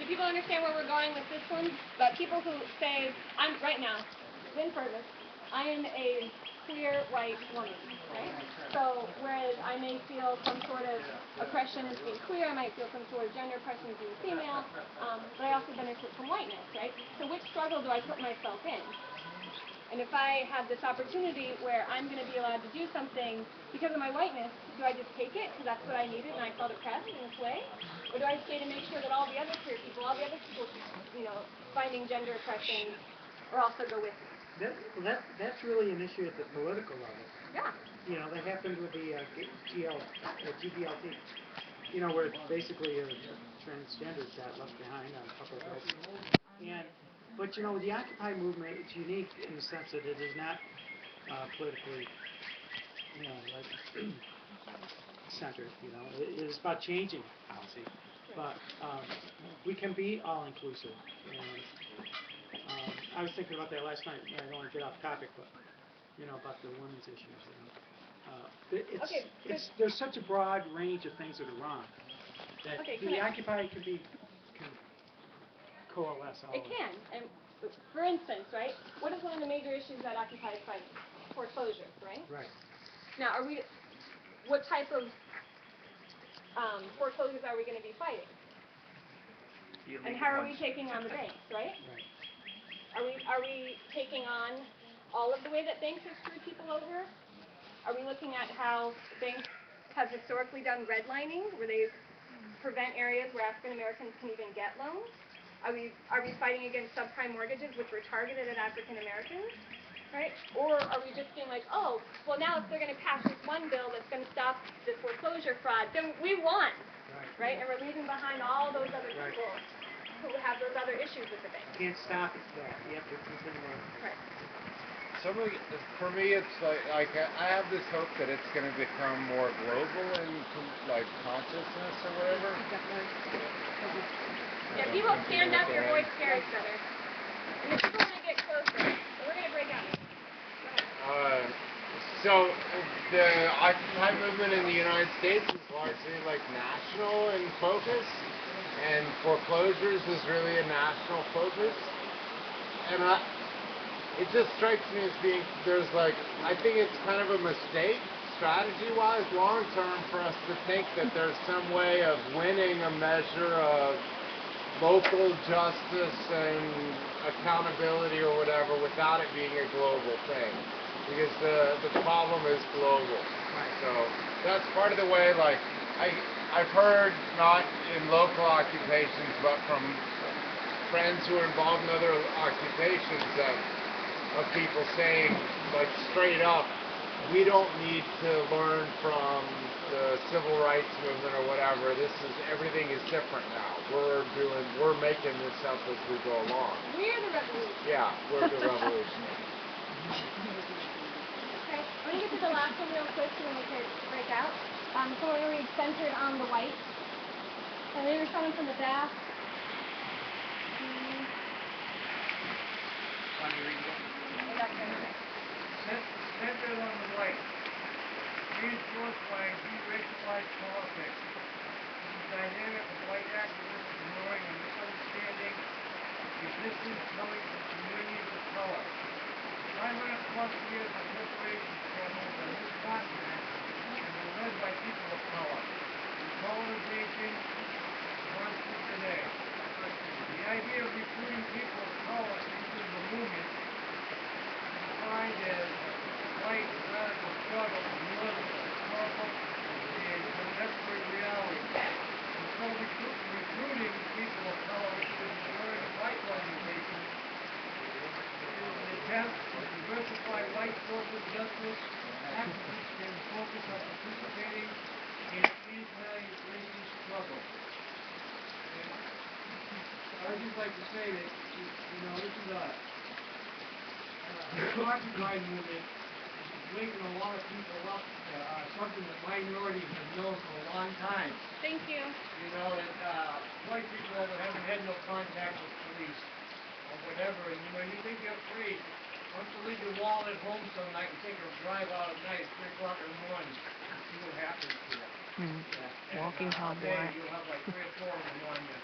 people understand where we're going with this one? But people who say, I'm right now, in Fergus, I am a queer white woman, right? So whereas I may feel some sort of oppression as being queer, I might feel some sort of gender oppression as being female, but I also benefit from whiteness, right? So which struggle do I put myself in? And if I have this opportunity where I'm going to be allowed to do something because of my whiteness, do I just take it because that's what I needed and I felt oppressed in this way? Or do I stay to make sure that all the other queer people, all the other people, finding gender oppression, or also go with me? That's really an issue at the political level. Yeah. That happened with the GBLT. Where basically transgenders got left behind on a couple of bills. But the Occupy movement is unique in the sense that it is not politically, centered. It is about changing policy, but we can be all inclusive. And I was thinking about that last night. I don't want to get off topic, but about the women's issues. There's such a broad range of things that are wrong that the Occupy can coalesce all. It can. And for instance, right? What is one of the major issues that Occupy is fighting? Foreclosure, right? Right. Now, what type of foreclosures are we going to be fighting? And how are we taking on the banks, right? Are we taking on all of the way that banks have screwed people over? Are we looking at how banks have historically done redlining, where they prevent areas where African Americans can even get loans? Are we fighting against subprime mortgages, which were targeted at African Americans, right? Or are we just being like, oh, well now if they're going to pass this one bill that's going to stop the foreclosure fraud, then we won, right? And we're leaving behind all those other people who have those other issues with the bank. You can't stop it, though. You have to continue on. Right. For me, it's like I have this hope that it's going to become more global in consciousness or whatever. Yeah, people stand up, your voice carries better. And if people want to get closer, we're going to break out. So the Occupy movement in the United States is largely national in focus, and foreclosures is really a national focus. And it just strikes me as being I think it's kind of a mistake strategy-wise, long-term, for us to think that there's some way of winning a measure of local justice and accountability or whatever without it being a global thing, because the problem is global. So that's part of the way. I've heard, not in local occupations, but from friends who are involved in other occupations, of people saying straight up, we don't need to learn from the civil rights movement or whatever. Everything is different now. We're making this up as we go along. We're the revolution. Yeah, we're the revolution. Okay, I'm going to get to the last one real quick so then we can break out. So we're going to be centered on the white. And then we're coming from the back. Want to read it? Centered on the white, reinforced by de-racialized politics, the dynamic of white activists ignoring and misunderstanding the existence coming from communities of color. 500 plus years of liberation struggles on this continent have been led by people of color. In colonization runs through today. The idea of recruiting people of color into the movement is defined as white radical struggle more than historical and contemporary reality. And so recruiting people of color into the majority white organization is an attempt to diversify white social justice activists and focus on participating in anti-racist struggle. I would just like to say that, this is the Occupy movement is waking a lot of people up, something that minorities have known for a long time. Thank you. That white people haven't had no contact with police or whatever, and you think you're free. Once you leave your wallet at home some night and take a drive out at night at 3 o'clock in the morning, see what happens to you. Walking Tom Black. You'll have 3 or 4 of them on you.